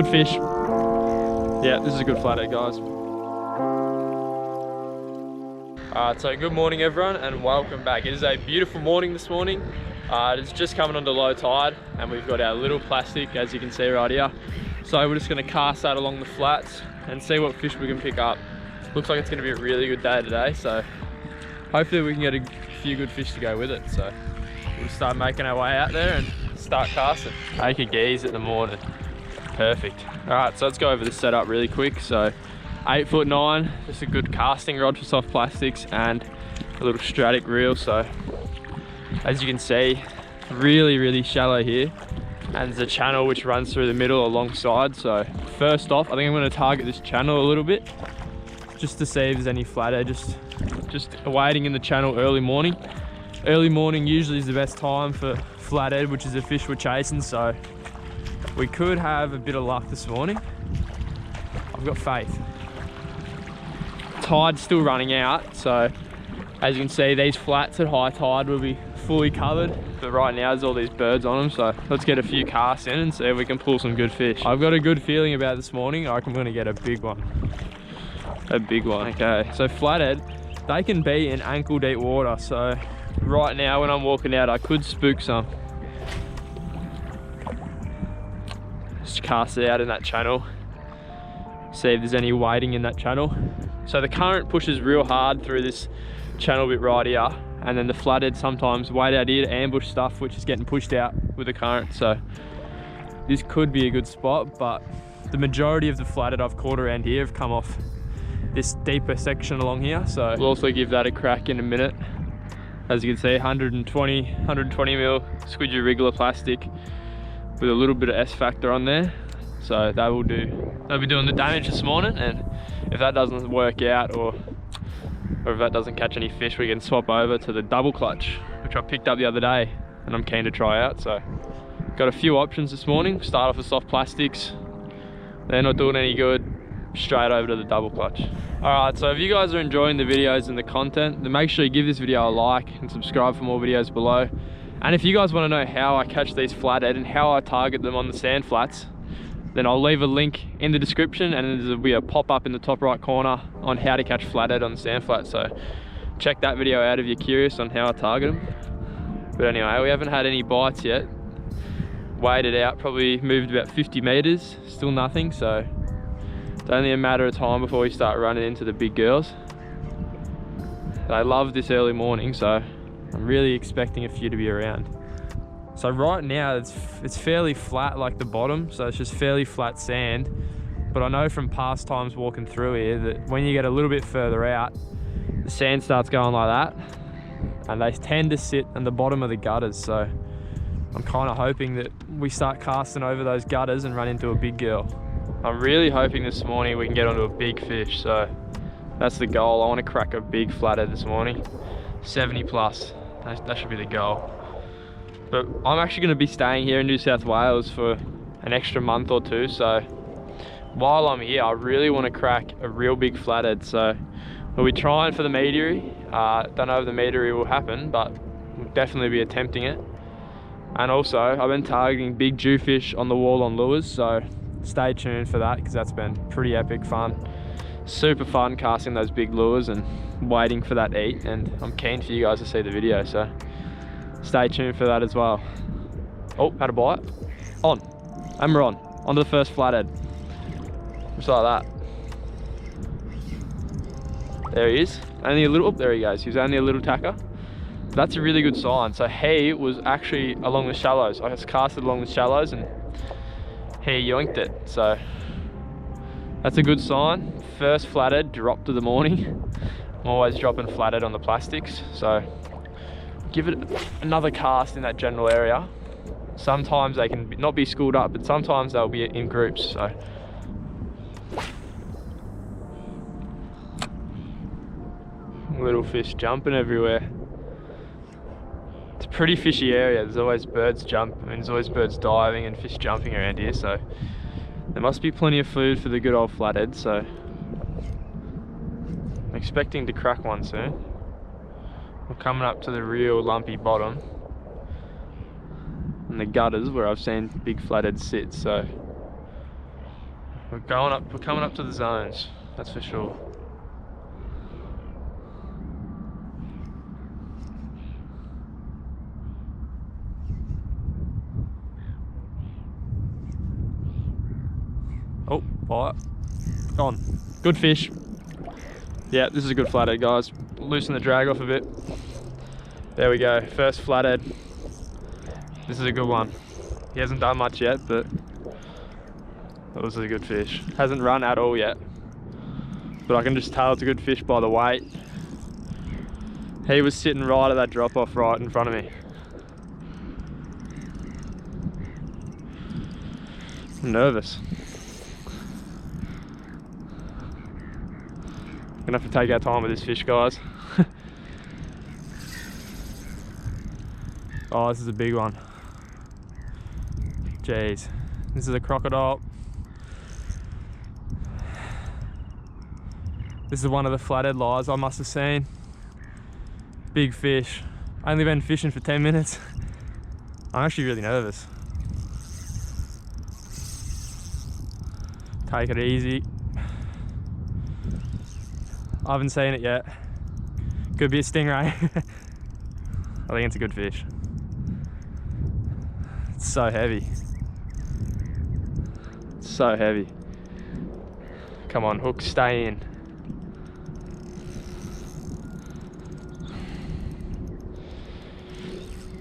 Good fish. Yeah, this is a good flathead, guys. Alright, so good morning everyone and welcome back. It is a beautiful morning this morning. It's just coming onto low tide and we've got our little plastic, as you can see right here. So we're just going to cast that along the flats and see what fish we can pick up. Looks like it's going to be a really good day today, so hopefully we can get a few good fish to go with it. So we'll start making our way out there and start casting. Take a gaze at the morning. Perfect. Alright, so let's go over the setup really quick. So 8'9", just a good casting rod for soft plastics and a little Stratic reel. So as you can see, really shallow here, and there's a channel which runs through the middle alongside. So first off, I think I'm going to target this channel a little bit just to see if there's any flathead. Just waiting in the channel early morning. Early morning usually is the best time for flathead, which is the fish we're chasing, so we could have a bit of luck this morning. I've got faith. Tide's still running out, so as you can see, these flats at high tide will be fully covered, but right now there's all these birds on them, so let's get a few casts in and see if we can pull some good fish. I've got a good feeling about this morning. I reckon we're going to get a big one. A big one. Okay, so flathead, they can be in ankle deep water, so right now when I'm walking out I could spook some. Just cast it out in that channel, see if there's any wading in that channel. So the current pushes real hard through this channel bit right here, and then the flathead sometimes wade out here to ambush stuff which is getting pushed out with the current. So this could be a good spot, but the majority of the flathead I've caught around here have come off this deeper section along here, so we'll also give that a crack in a minute. As you can see, 120 mil squidgy wriggler plastic with a little bit of S factor on there, so that will do. They'll be doing the damage this morning, and if that doesn't work out or if that doesn't catch any fish, we can swap over to the double clutch, which I picked up the other day and I'm keen to try out. So got a few options this morning. Start off with soft plastics, they're not doing any good, straight over to the double clutch. Alright, so if you guys are enjoying the videos and the content, then make sure you give this video a like and subscribe for more videos below. And if you guys want to know how I catch these flathead and how I target them on the sand flats, then I'll leave a link in the description, and there'll be a pop-up in the top right corner on how to catch flathead on the sand flat. So check that video out if you're curious on how I target them. But anyway, we haven't had any bites yet. Waded out, probably moved about 50 meters, still nothing. So it's only a matter of time before we start running into the big girls. They love this early morning, so I'm really expecting a few to be around. So right now it's fairly flat, like the bottom, so it's just fairly flat sand. But I know from past times walking through here that when you get a little bit further out, the sand starts going like that, and they tend to sit in the bottom of the gutters. So I'm kind of hoping that we start casting over those gutters and run into a big girl. I'm really hoping this morning we can get onto a big fish, so that's the goal. I want to crack a big flathead this morning, 70 plus. That should be the goal. But I'm actually going to be staying here in New South Wales for an extra month or two, so while I'm here I really want to crack a real big flathead. So we'll be trying for the meteory. Don't know if the meteory will happen, but we'll definitely be attempting it. And also I've been targeting big jewfish on the wall on lures, so stay tuned for that because that's been pretty epic fun. Super fun casting those big lures and waiting for that eat, and I'm keen for you guys to see the video, so stay tuned for that as well. Oh, had a bite. On. And we're on. Onto the first flathead. Just like that. There he is. Only a little, oh, there he goes. He was only a little tacker. That's a really good sign. So he was actually along the shallows. I just casted along the shallows and he yoinked it. So that's a good sign. First flathead dropped of the morning. I'm always dropping flathead on the plastics. So give it another cast in that general area. Sometimes they can not be schooled up, but sometimes they'll be in groups. So little fish jumping everywhere. It's a pretty fishy area. There's always birds there's always birds diving and fish jumping around here, so there must be plenty of food for the good old flathead. So I'm expecting to crack one soon. We're coming up to the real lumpy bottom and the gutters where I've seen big flatheads sit, so We're coming up to the zones, that's for sure. Oh, bite. On. Good fish. Yeah, this is a good flathead, guys. Loosen the drag off a bit. There we go, first flathead. This is a good one. He hasn't done much yet, but that was a good fish. Hasn't run at all yet, but I can just tell it's a good fish by the weight. He was sitting right at that drop off right in front of me. I'm nervous. Gonna have to take our time with this fish, guys. Oh, this is a big one. Jeez, this is a crocodile. This is one of the flathead lies I must have seen. Big fish. Only been fishing for 10 minutes. I'm actually really nervous. Take it easy. I haven't seen it yet. Could be a stingray. I think it's a good fish. It's so heavy. It's so heavy. Come on, hook, stay in.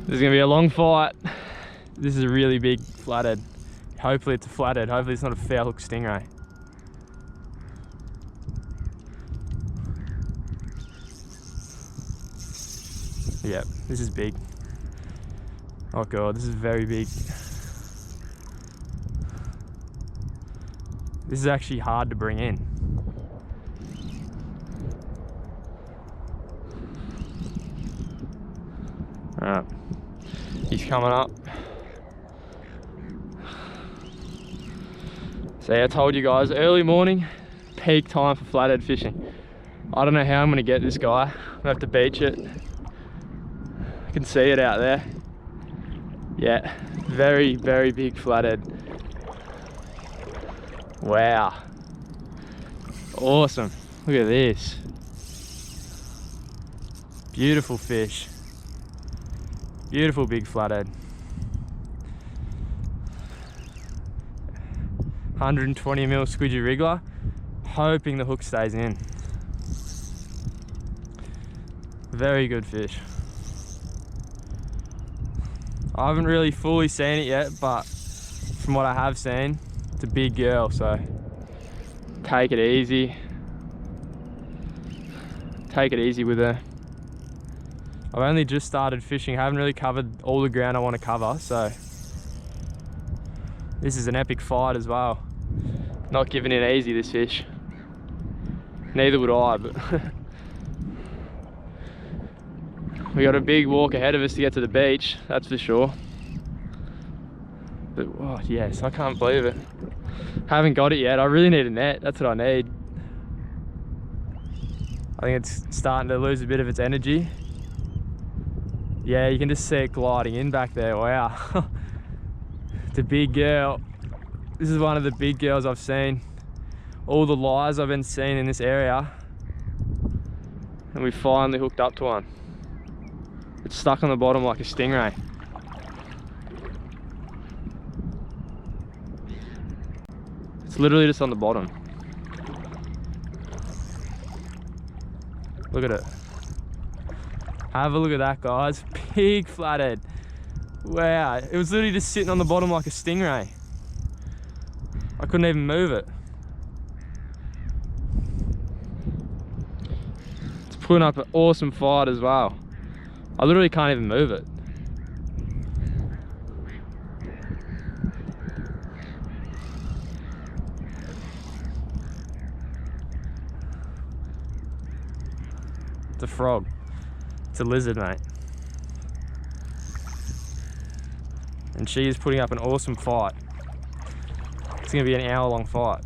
This is gonna be a long fight. This is a really big flathead. Hopefully it's a flathead. Hopefully it's not a foul hook stingray. Yep, this is big. Oh god, this is very big. This is actually hard to bring in. Alright, he's coming up. So yeah, I told you guys, early morning, peak time for flathead fishing. I don't know how I'm gonna get this guy. I'm gonna have to beach it. I can see it out there. Yeah, very, very big flathead. Wow. Awesome. Look at this. Beautiful fish. Beautiful big flathead. 120 mil squidgy wriggler. Hoping the hook stays in. Very good fish. I haven't really fully seen it yet, but from what I have seen, it's a big girl, so take it easy. Take it easy with her. I've only just started fishing, I haven't really covered all the ground I want to cover, so this is an epic fight as well. Not giving in easy, this fish. Neither would I, but we got a big walk ahead of us to get to the beach, that's for sure. But oh yes, I can't believe it. Haven't got it yet. I really need a net, that's what I need. I think it's starting to lose a bit of its energy. Yeah, you can just see it gliding in back there, wow. It's a big girl. This is one of the big girls I've seen. All the lies I've been seeing in this area, and we finally hooked up to one. It's stuck on the bottom like a stingray. It's literally just on the bottom. Look at it. Have a look at that, guys. Big flathead. Wow, it was literally just sitting on the bottom like a stingray. I couldn't even move it. It's putting up an awesome fight as well. I literally can't even move it. It's a frog. It's a lizard, mate. And she is putting up an awesome fight. It's gonna be an hour-long fight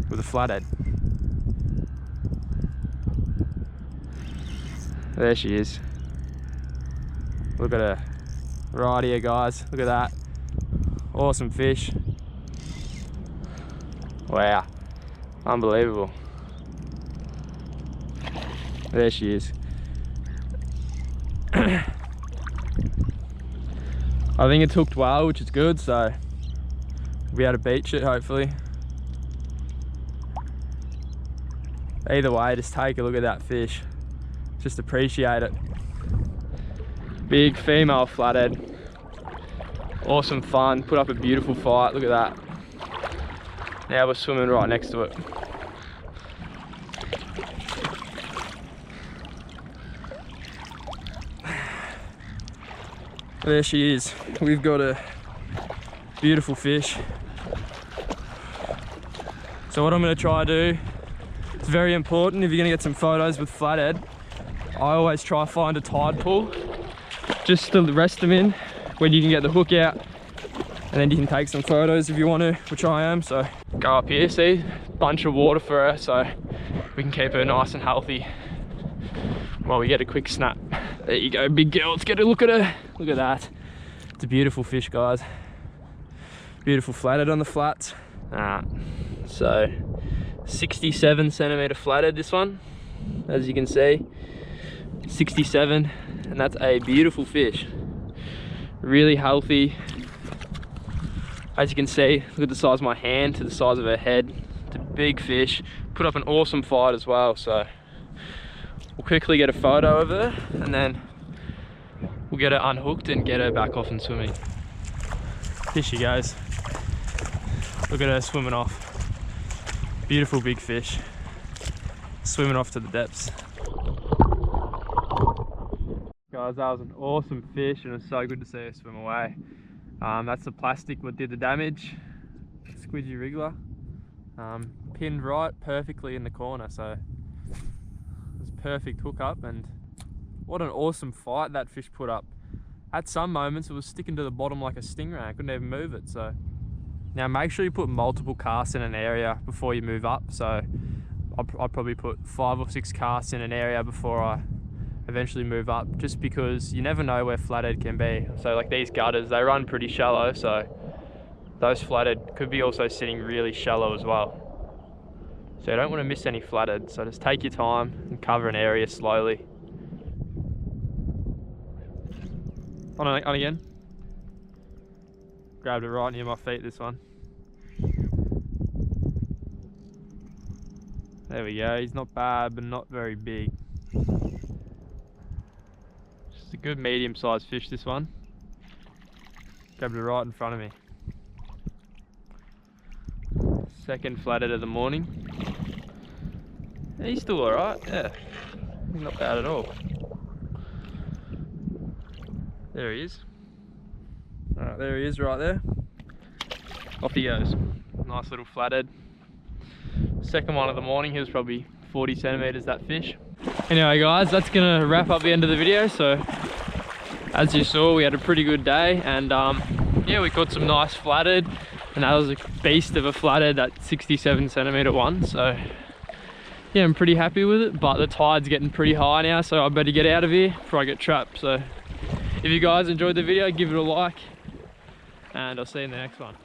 with a flathead. There she is. Look at her. Right here, guys. Look at that. Awesome fish. Wow, unbelievable. There she is. I think it's hooked well, which is good, so we'll be able to beach it hopefully. Either way, just take a look at that fish. Just appreciate it. Big female flathead. Awesome fun, put up a beautiful fight, look at that. Now we're swimming right next to it. There she is. We've got a beautiful fish. So what I'm going to try to do, it's very important if you're going to get some photos with flathead, I always try to find a tide pool just to rest them in when you can get the hook out, and then you can take some photos if you want to, which I am. So go up here, see, bunch of water for her, so we can keep her nice and healthy while we get a quick snap. There you go, big girl, let's get a look at her. Look at that. It's a beautiful fish, guys. Beautiful flathead on the flats. So 67 centimeter flathead, this one, as you can see. 67, and that's a beautiful fish. Really healthy. As you can see, look at the size of my hand to the size of her head. It's a big fish. Put up an awesome fight as well, so we'll quickly get a photo of her and then we'll get her unhooked and get her back off and swimming. Here she goes. Look at her swimming off. Beautiful big fish. Swimming off to the depths. Guys, that was an awesome fish and it's so good to see her swim away. That's the plastic what did the damage. Squidgy wriggler. Pinned right perfectly in the corner, so it was a perfect hookup, and what an awesome fight that fish put up. At some moments it was sticking to the bottom like a stingray. I couldn't even move it. So now make sure you put multiple casts in an area before you move up. So I'll probably put 5 or 6 casts in an area before I eventually move up, just because you never know where flathead can be. So like these gutters, they run pretty shallow, so those flathead could be also sitting really shallow as well. So you don't want to miss any flathead, so just take your time and cover an area slowly. On again. Grabbed it right near my feet, this one. There we go, he's not bad but not very big. Just a good medium-sized fish, this one. Grabbed it right in front of me. Second flathead of the morning. Yeah, he's still alright, yeah. Not bad at all. There he is. Alright, there he is right there. Off he goes. Nice little flathead. Second one of the morning, he was probably 40 centimeters, that fish. Anyway guys, that's gonna wrap up the end of the video. So as you saw, we had a pretty good day, and yeah, we caught some nice flathead, and that was a beast of a flathead, that 67 centimeter one. So yeah, I'm pretty happy with it, but the tide's getting pretty high now, so I better get out of here before I get trapped. So if you guys enjoyed the video, give it a like, and I'll see you in the next one.